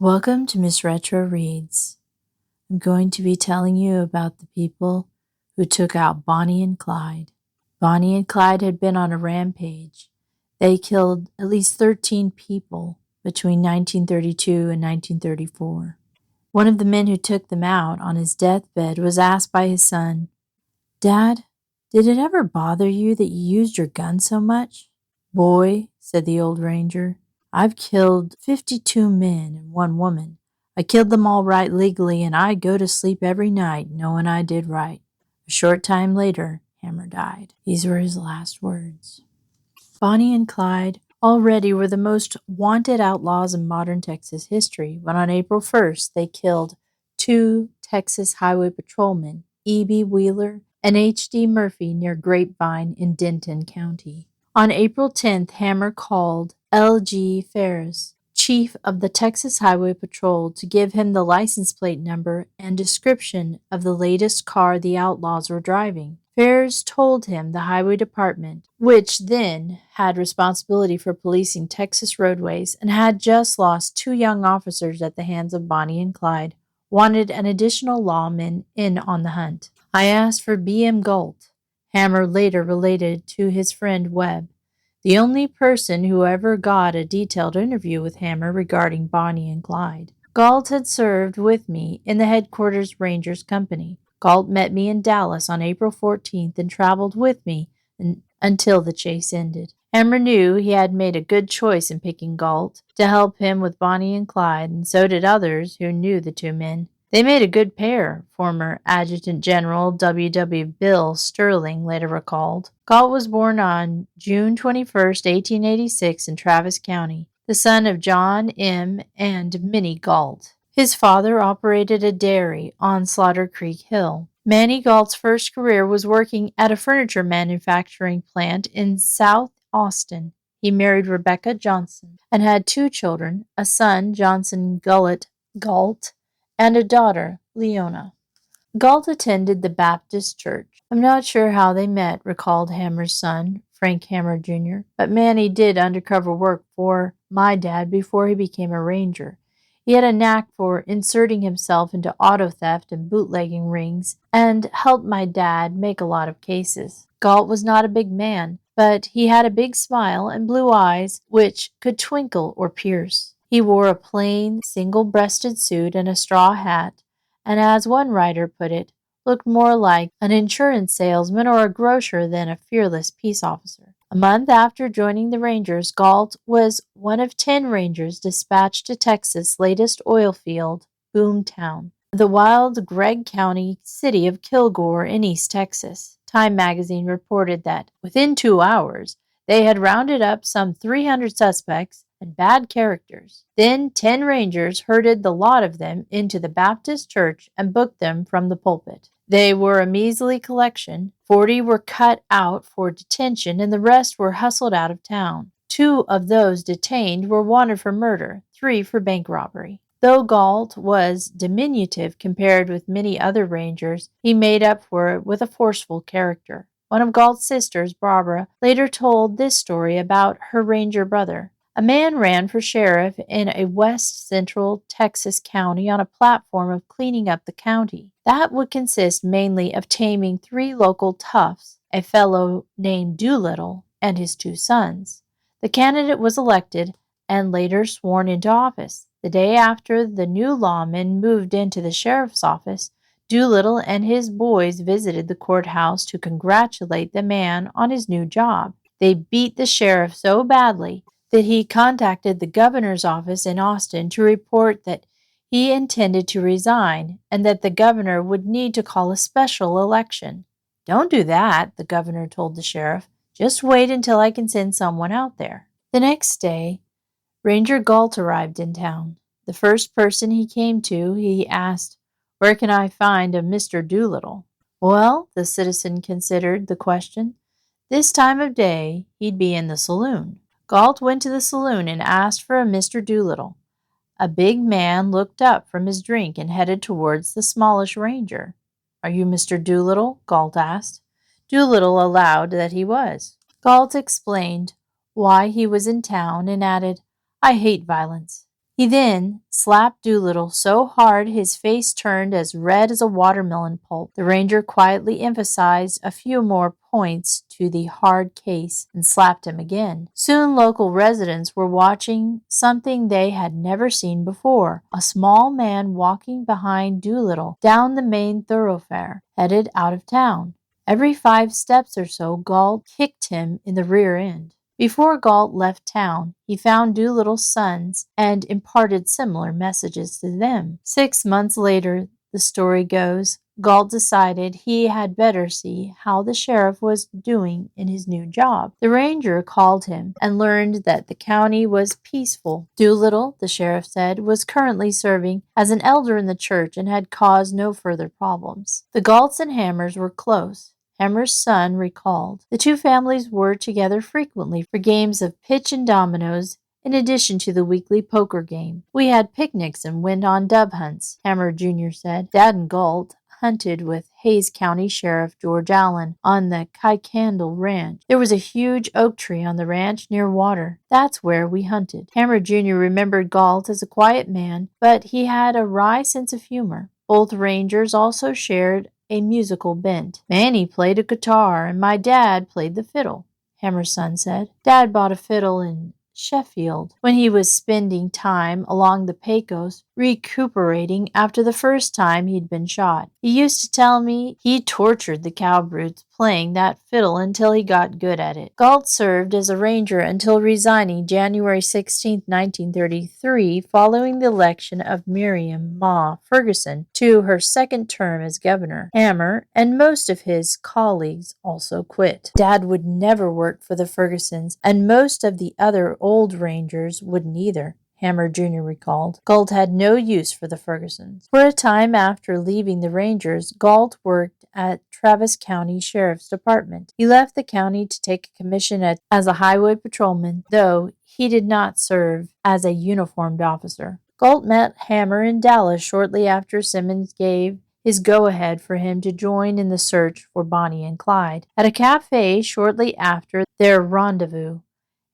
Welcome to Miss Retro Reads. I'm going to be telling you about the people who took out Bonnie and Clyde. Bonnie and Clyde had been on a rampage. They killed at least 13 people between 1932 and 1934. One of the men who took them out on his deathbed was asked by his son, "Dad, did it ever bother you that you used your gun so much?" "Boy," said the old ranger, "I've killed 52 men and one woman. I killed them all right legally, and I go to sleep every night knowing I did right." A short time later, Hammer died. These were his last words. Bonnie and Clyde already were the most wanted outlaws in modern Texas history when on April 1st they killed two Texas highway patrolmen, E.B. Wheeler and H.D. Murphy, near Grapevine in Denton County. On April 10th, Hammer called L.G. Ferris, chief of the Texas Highway Patrol, to give him the license plate number and description of the latest car the outlaws were driving. Ferris told him the Highway Department, which then had responsibility for policing Texas roadways and had just lost two young officers at the hands of Bonnie and Clyde, wanted an additional lawman in on the hunt. "I asked for B.M. Gault," Hammer later related to his friend Webb, the only person who ever got a detailed interview with Hammer regarding Bonnie and Clyde. "Gault had served with me in the headquarters Rangers Company. Gault met me in Dallas on April 14th and traveled with me until the chase ended." Hammer knew he had made a good choice in picking Gault to help him with Bonnie and Clyde, and so did others who knew the two men. "They made a good pair," former Adjutant General W. Bill Sterling later recalled. Gault was born on June 21st, 1886 in Travis County, the son of John M. and Minnie Gault. His father operated a dairy on Slaughter Creek Hill. Maney Gault's first career was working at a furniture manufacturing plant in South Austin. He married Rebecca Johnson and had two children, a son, Johnson Gault, and a daughter, Leona. Gault attended the Baptist church. "I'm not sure how they met," recalled Hammer's son, Frank Hammer Jr., "but Manny did undercover work for my dad before he became a ranger. He had a knack for inserting himself into auto theft and bootlegging rings and helped my dad make a lot of cases." Gault was not a big man, but he had a big smile and blue eyes which could twinkle or pierce. He wore a plain, single-breasted suit and a straw hat, and as one writer put it, looked more like an insurance salesman or a grocer than a fearless peace officer. A month after joining the Rangers, Gault was one of 10 Rangers dispatched to Texas' latest oil field, Boomtown, the wild Gregg County city of Kilgore in East Texas. Time magazine reported that within 2 hours, they had rounded up some 300 suspects and bad characters. Then 10 Rangers herded the lot of them into the Baptist church and booked them from the pulpit. They were a measly collection. 40 were cut out for detention, and the rest were hustled out of town. 2 of those detained were wanted for murder, 3 for bank robbery. Though Gault was diminutive compared with many other Rangers, he made up for it with a forceful character. One of Gault's sisters, Barbara, later told this story about her Ranger brother. "A man ran for sheriff in a west central Texas county on a platform of cleaning up the county. That would consist mainly of taming 3 local toughs, a fellow named Doolittle and his 2 sons. The candidate was elected and later sworn into office. The day after the new lawman moved into the sheriff's office, Doolittle and his boys visited the courthouse to congratulate the man on his new job. They beat the sheriff so badly that he contacted the governor's office in Austin to report that he intended to resign and that the governor would need to call a special election. "Don't do that," the governor told the sheriff. "Just wait until I can send someone out there." The next day, Ranger Gault arrived in town. The first person he came to, he asked, "Where can I find a Mr. Doolittle?" Well, the citizen considered the question. This time of day, he'd be in the saloon. Gault went to the saloon and asked for a Mr. Doolittle. A big man looked up from his drink and headed towards the smallish ranger. "Are you Mr. Doolittle?" Gault asked. Doolittle allowed that he was. Gault explained why he was in town and added, "I hate violence." He then slapped Doolittle so hard his face turned as red as a watermelon pulp. The ranger quietly emphasized a few more points to the hard case and slapped him again. Soon local residents were watching something they had never seen before. A small man walking behind Doolittle down the main thoroughfare, headed out of town. Every 5 steps or so, Gault kicked him in the rear end. Before Gault left town, he found Doolittle's sons and imparted similar messages to them. 6 months later, the story goes, Gault decided he had better see how the sheriff was doing in his new job. The ranger called him and learned that the county was peaceful. Doolittle, the sheriff said, was currently serving as an elder in the church and had caused no further problems. The Gaults and Hammers were close. Hammer's son recalled. The two families were together frequently for games of pitch and dominoes, in addition to the weekly poker game. We had picnics and went on dove hunts, Hammer Jr. said. Dad and Gault hunted with Hays County Sheriff George Allen on the Kuykendall Ranch. There was a huge oak tree on the ranch near water. That's where we hunted. Hammer Jr. remembered Gault as a quiet man, but he had a wry sense of humor. Both rangers also shared a musical bent. Maney played a guitar, and my dad played the fiddle, Hammer's son said. Dad bought a fiddle in Sheffield when he was spending time along the Pecos recuperating after the first time he'd been shot. He used to tell me he tortured the cowbrutes playing that fiddle until he got good at it. Gault served as a ranger until resigning January 16, 1933, following the election of Miriam Ma Ferguson to her second term as governor. Hammer and most of his colleagues also quit. Dad would never work for the Fergusons, and most of the other old rangers wouldn't either, Hammer Jr. recalled. Gault had no use for the Fergusons. For a time after leaving the Rangers, Gault worked at Travis County Sheriff's Department. He left the county to take a commission as a highway patrolman, though he did not serve as a uniformed officer. Gault met Hammer in Dallas shortly after Simmons gave his go-ahead for him to join in the search for Bonnie and Clyde. At a cafe shortly after their rendezvous,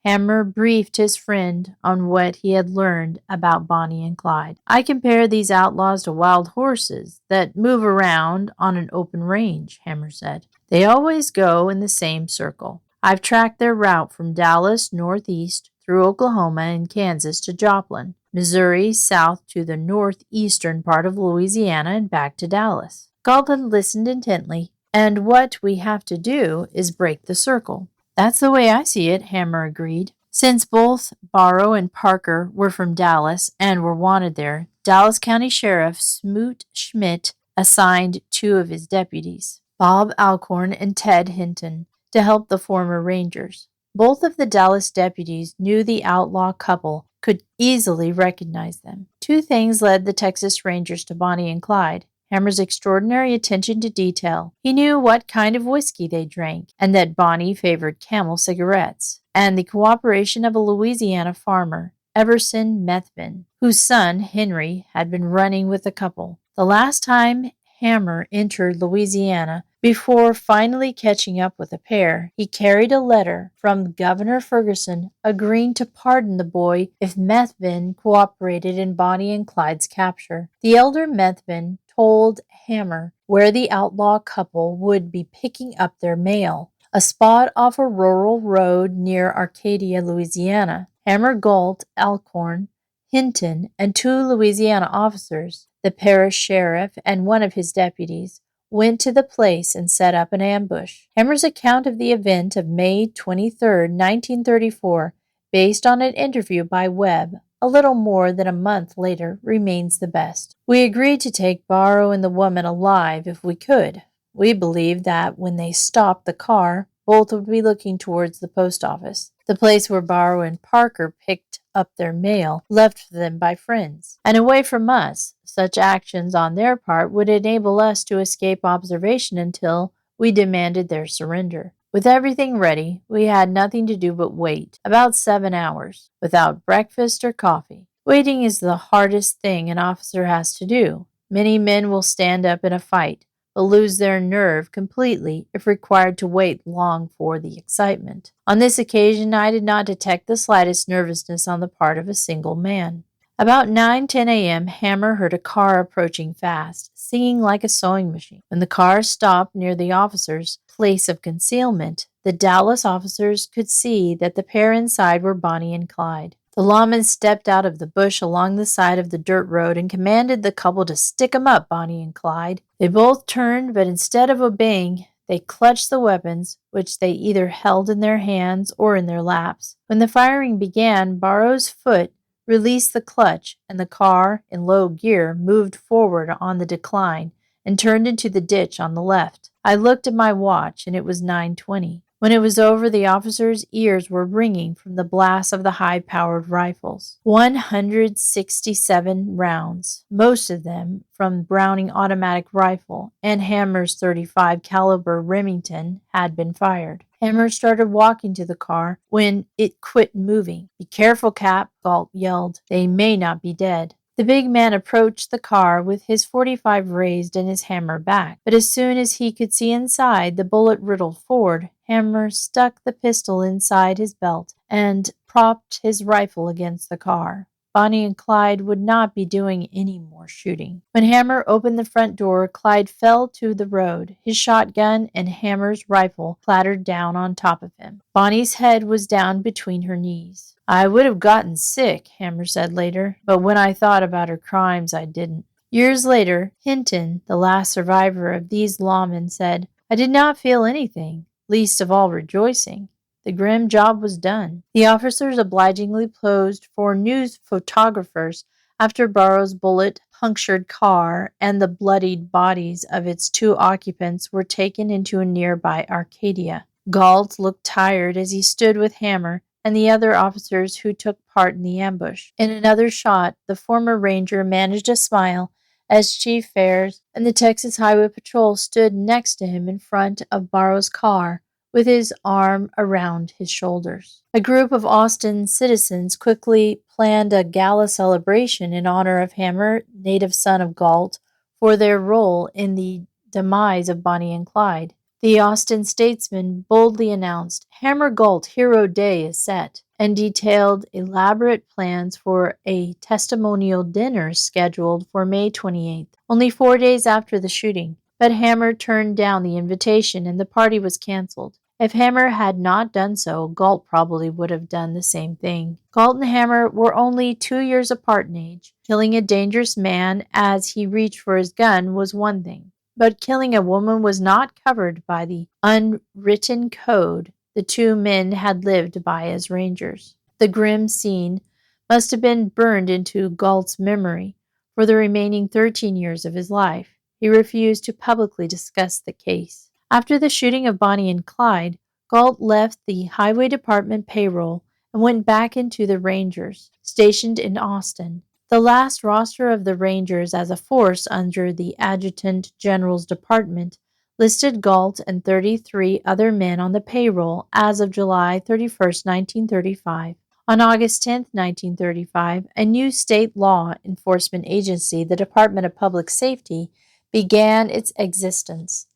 Hammer briefed his friend on what he had learned about Bonnie and Clyde. I compare these outlaws to wild horses that move around on an open range, Hammer said. They always go in the same circle. I've tracked their route from Dallas northeast through Oklahoma and Kansas to Joplin, Missouri south to the northeastern part of Louisiana and back to Dallas. Gault had listened intently, and what we have to do is break the circle. That's the way I see it, Hammer agreed. Since both Barrow and Parker were from Dallas and were wanted there, Dallas County Sheriff Smoot Schmidt assigned 2 of his deputies, Bob Alcorn and Ted Hinton, to help the former Rangers. Both of the Dallas deputies knew the outlaw couple could easily recognize them. 2 things led the Texas Rangers to Bonnie and Clyde. Hammer's extraordinary attention to detail. He knew what kind of whiskey they drank, and that Bonnie favored Camel cigarettes, and the cooperation of a Louisiana farmer, Everson Methvin, whose son, Henry, had been running with the couple. The last time Hammer entered Louisiana, before finally catching up with the pair, he carried a letter from Governor Ferguson agreeing to pardon the boy if Methvin cooperated in Bonnie and Clyde's capture. The elder Methvin told Hammer where the outlaw couple would be picking up their mail, a spot off a rural road near Arcadia, Louisiana. Hammer, Gault, Alcorn, Hinton, and 2 Louisiana officers, the parish sheriff and one of his deputies, went to the place and set up an ambush. Hammer's account of the event of May 23, 1934, based on an interview by Webb, a little more than a month later, remains the best. We agreed to take Barrow and the woman alive if we could. We believed that when they stopped the car, both would be looking towards the post office, the place where Barrow and Parker picked up their mail left for them by friends, and away from us. Such actions on their part would enable us to escape observation until we demanded their surrender. With everything ready, we had nothing to do but wait, about 7 hours, without breakfast or coffee. Waiting is the hardest thing an officer has to do. Many men will stand up in a fight, but lose their nerve completely if required to wait long for the excitement. On this occasion, I did not detect the slightest nervousness on the part of a single man. About 9:10 a.m., Hammer heard a car approaching fast, singing like a sewing machine. When the car stopped near the officer's place of concealment, the Dallas officers could see that the pair inside were Bonnie and Clyde. The lawman stepped out of the bush along the side of the dirt road and commanded the couple to stick 'em up, Bonnie and Clyde. They both turned, but instead of obeying, they clutched the weapons, which they either held in their hands or in their laps. When the firing began, Barrow's foot released the clutch, and the car, in low gear, moved forward on the decline and turned into the ditch on the left. I looked at my watch, and it was 9:20. When it was over, the officers' ears were ringing from the blast of the high-powered rifles. 167 rounds, most of them from Browning automatic rifle and Hammer's .35 caliber Remington, had been fired. Hammer started walking to the car when it quit moving. "Be careful, Cap," Gault yelled. "They may not be dead." The big man approached the car with his .45 raised and his hammer back, but as soon as he could see inside, the bullet riddled forward. Hammer stuck the pistol inside his belt and propped his rifle against the car. Bonnie and Clyde would not be doing any more shooting. When Hammer opened the front door, Clyde fell to the road. His shotgun and Hammer's rifle clattered down on top of him. Bonnie's head was down between her knees. "I would have gotten sick," Hammer said later, "but when I thought about her crimes, I didn't." Years later, Hinton, the last survivor of these lawmen, said, "I did not feel anything, least of all rejoicing. The grim job was done." The officers obligingly posed for news photographers after Barrow's bullet-punctured car and the bloodied bodies of its two occupants were taken into a nearby Arcadia. Gault looked tired as he stood with Hammer and the other officers who took part in the ambush. In another shot, the former ranger managed a smile as Chief Fares and the Texas Highway Patrol stood next to him in front of Barrow's car with his arm around his shoulders. A group of Austin citizens quickly planned a gala celebration in honor of Hammer, native son of Gault, for their role in the demise of Bonnie and Clyde. The Austin Statesman boldly announced, "Hammer Gault Hero Day is set," and detailed elaborate plans for a testimonial dinner scheduled for May 28th, only 4 days after the shooting. But Hammer turned down the invitation and the party was canceled. If Hammer had not done so, Gault probably would have done the same thing. Gault and Hammer were only 2 years apart in age. Killing a dangerous man as he reached for his gun was one thing, but killing a woman was not covered by the unwritten code the two men had lived by as rangers. The grim scene must have been burned into Gault's memory for the remaining 13 years of his life. He refused to publicly discuss the case. After the shooting of Bonnie and Clyde, Gault left the Highway Department payroll and went back into the Rangers, stationed in Austin. The last roster of the Rangers as a force under the Adjutant General's Department listed Gault and 33 other men on the payroll as of July 31, 1935. On August 10, 1935, a new state law enforcement agency, the Department of Public Safety, began its existence.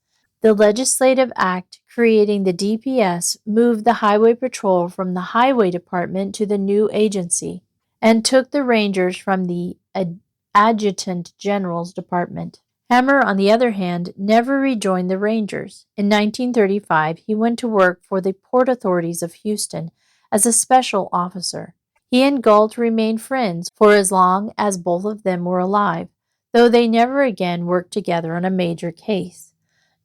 The legislative act creating the DPS moved the Highway Patrol from the Highway Department to the new agency and took the Rangers from the Adjutant General's Department. Hammer, on the other hand, never rejoined the Rangers. In 1935, he went to work for the Port Authorities of Houston as a special officer. He and Gault remained friends for as long as both of them were alive, though they never again worked together on a major case.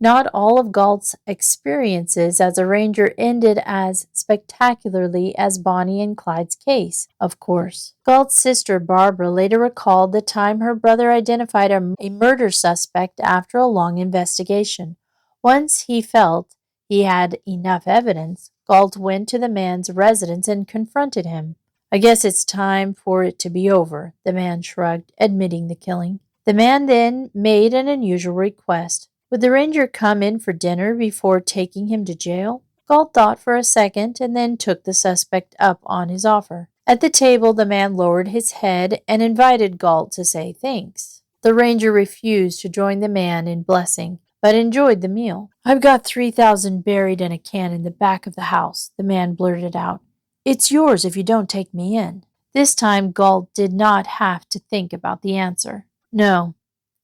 Not all of Gault's experiences as a ranger ended as spectacularly as Bonnie and Clyde's case, of course. Gault's sister Barbara later recalled the time her brother identified a murder suspect after a long investigation. Once he felt he had enough evidence, Gault went to the man's residence and confronted him. "I guess it's time for it to be over," the man shrugged, admitting the killing. The man then made an unusual request. Would the ranger come in for dinner before taking him to jail? Gault thought for a second and then took the suspect up on his offer. At the table, the man lowered his head and invited Gault to say thanks. The ranger refused to join the man in blessing, but enjoyed the meal. "I've got 3,000 buried in a can in the back of the house," the man blurted out. "It's yours if you don't take me in." This time Gault did not have to think about the answer. No,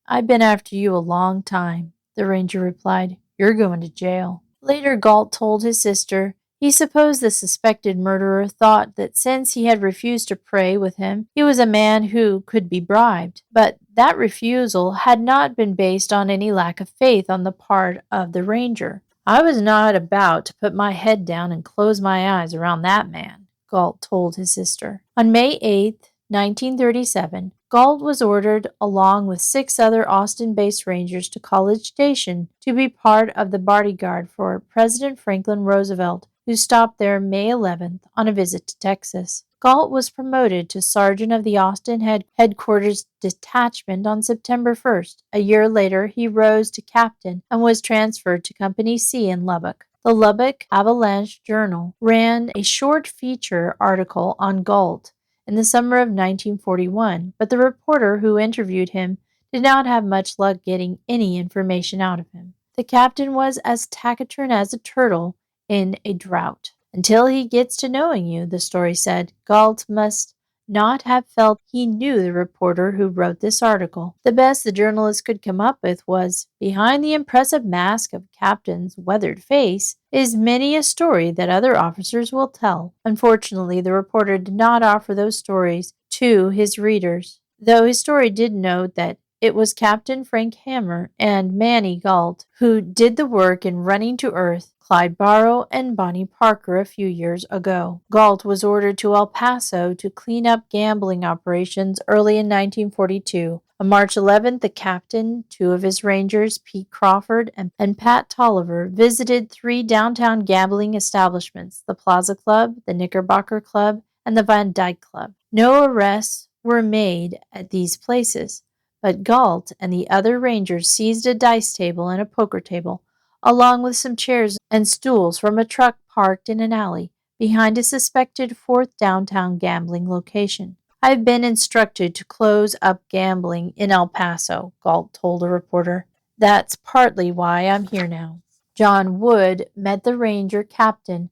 I've been after you a long time, the ranger replied. You're going to jail. Later, Gault told his sister he supposed the suspected murderer thought that since he had refused to pray with him, he was a man who could be bribed. But that refusal had not been based on any lack of faith on the part of the ranger. I was not about to put my head down and close my eyes around that man, Gault told his sister. On May 8th, 1937, Gault was ordered, along with 6 other Austin-based Rangers, to College Station to be part of the bodyguard for President Franklin Roosevelt, who stopped there May 11th on a visit to Texas. Gault was promoted to sergeant of the Austin headquarters detachment on September 1st. A year later, he rose to captain and was transferred to Company C in Lubbock. The Lubbock Avalanche Journal ran a short feature article on Gault in the summer of 1941, but the reporter who interviewed him did not have much luck getting any information out of him. The captain was as taciturn as a turtle in a drought. Until he gets to knowing you, the story said, Gault must not have felt he knew the reporter who wrote this article. The best the journalist could come up with was, behind the impressive mask of Captain's weathered face is many a story that other officers will tell. Unfortunately, the reporter did not offer those stories to his readers, though his story did note that it was Captain Frank Hammer and Maney Gault who did the work in running to earth Clyde Barrow and Bonnie Parker a few years ago. Gault was ordered to El Paso to clean up gambling operations early in 1942. On March 11th, the captain, 2 of his rangers, Pete Crawford and Pat Tolliver, visited 3 downtown gambling establishments, the Plaza Club, the Knickerbocker Club, and the Van Dyke Club. No arrests were made at these places, but Gault and the other rangers seized a dice table and a poker table, along with some chairs and stools from a truck parked in an alley behind a suspected 4th downtown gambling location. I've been instructed to close up gambling in El Paso, Gault told a reporter. That's partly why I'm here now. John Wood met the ranger captain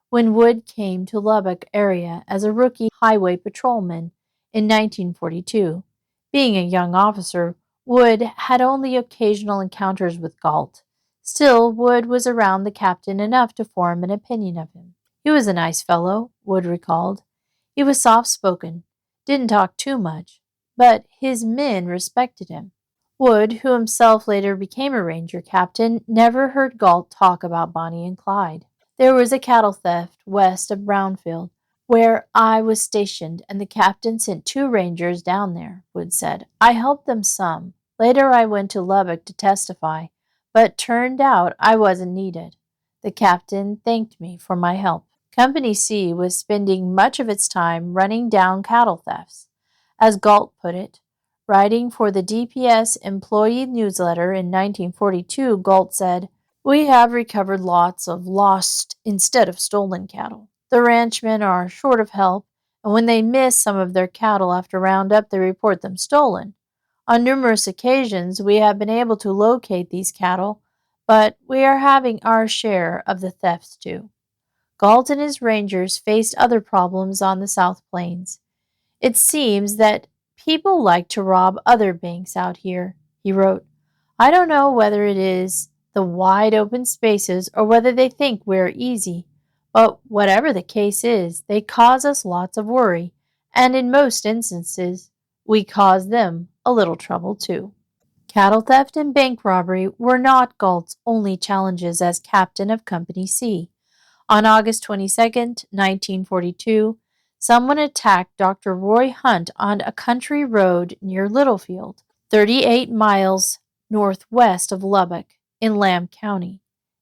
when Wood came to Lubbock area as a rookie highway patrolman in 1942. Being a young officer, Wood had only occasional encounters with Gault. Still, Wood was around the captain enough to form an opinion of him. He was a nice fellow, Wood recalled. He was soft-spoken, didn't talk too much, but his men respected him. Wood, who himself later became a ranger captain, never heard Gault talk about Bonnie and Clyde. There was a cattle theft west of Brownfield, where I was stationed, and the captain sent 2 rangers down there, Wood said. I helped them some. Later I went to Lubbock to testify, but turned out I wasn't needed. The captain thanked me for my help. Company C was spending much of its time running down cattle thefts. As Gault put it, writing for the DPS employee newsletter in 1942, Gault said, We have recovered lots of lost instead of stolen cattle. The ranchmen are short of help, and when they miss some of their cattle after roundup, they report them stolen. On numerous occasions, we have been able to locate these cattle, but we are having our share of the thefts too. Gault and his rangers faced other problems on the South Plains. It seems that people like to rob other banks out here, he wrote. I don't know whether it is the wide open spaces or whether they think we're easy, but whatever the case is, they cause us lots of worry, and in most instances, we cause them a little trouble too. Cattle theft and bank robbery were not Gault's only challenges as captain of Company C. On August 22, 1942, someone attacked Dr. Roy Hunt on a country road near Littlefield, 38 miles northwest of Lubbock, in Lamb County.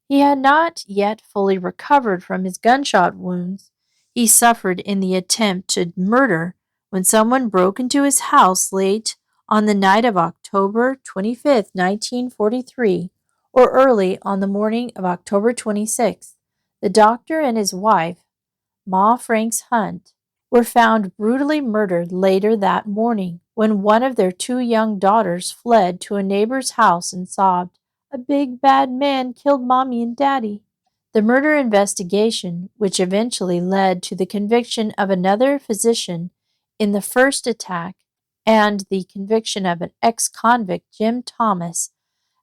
He had not yet fully recovered from his gunshot wounds he suffered in the attempt to murder when someone broke into his house late on the night of October 25, 1943, or early on the morning of October 26th. The doctor and his wife, Ma Franks Hunt, were found brutally murdered later that morning when one of their 2 young daughters fled to a neighbor's house and sobbed, A big bad man killed Mommy and Daddy. The murder investigation, which eventually led to the conviction of another physician in the first attack and the conviction of an ex-convict, Jim Thomas,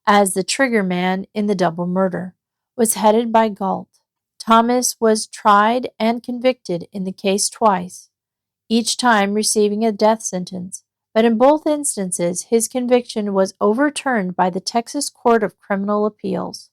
as the triggerman in the double murder, was headed by Gault. Thomas was tried and convicted in the case twice, each time receiving a death sentence, but in both instances his conviction was overturned by the Texas Court of Criminal Appeals.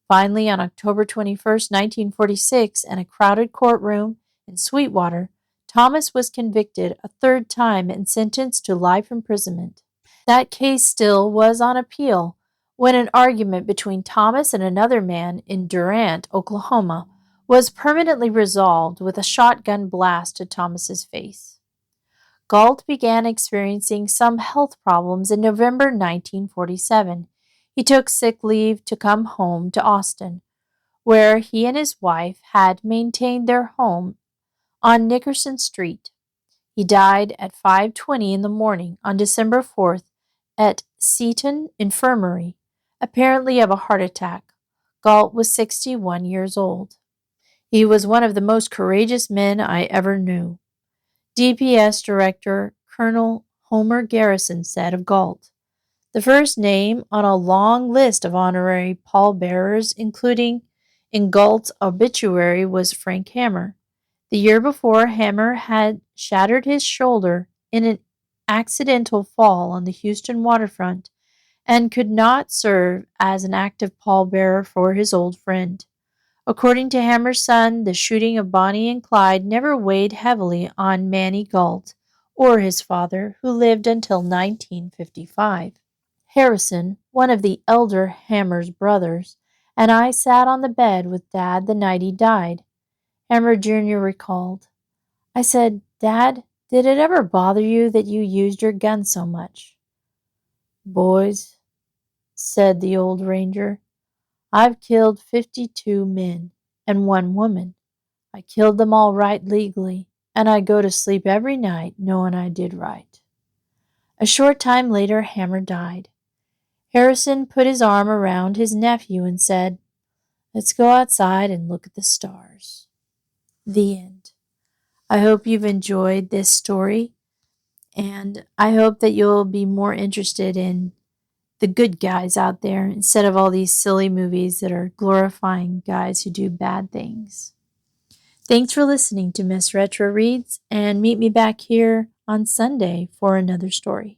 Finally, on October 21, 1946, in a crowded courtroom in Sweetwater, Thomas was convicted a third time and sentenced to life imprisonment. That case still was on appeal when an argument between Thomas and another man in Durant, Oklahoma, was permanently resolved with a shotgun blast to Thomas's face. Gault began experiencing some health problems in November 1947. He took sick leave to come home to Austin, where he and his wife had maintained their home on Nickerson Street. He died at 5:20 in the morning on December 4th at Seton Infirmary, apparently of a heart attack. Gault was 61 years old. He was one of the most courageous men I ever knew. DPS Director Colonel Homer Garrison said of Gault, the first name on a long list of honorary pallbearers, including in Gault's obituary, was Frank Hammer. The year before, Hammer had shattered his shoulder in an accidental fall on the Houston waterfront and could not serve as an active pallbearer for his old friend. According to Hammer's son, the shooting of Bonnie and Clyde never weighed heavily on Maney Gault or his father, who lived until 1955. Harrison, one of the elder Hammer's brothers, and I sat on the bed with Dad the night he died. Hammer Jr. recalled, I said, Dad, did it ever bother you that you used your gun so much? Boys, said the old ranger, I've killed 52 men and 1 woman. I killed them all right legally, and I go to sleep every night knowing I did right. A short time later, Hammer died. Harrison put his arm around his nephew and said, Let's go outside and look at the stars. The end. I hope you've enjoyed this story, and I hope that you'll be more interested in the good guys out there instead of all these silly movies that are glorifying guys who do bad things. Thanks for listening to Miss Retro Reads, and meet me back here on Sunday for another story.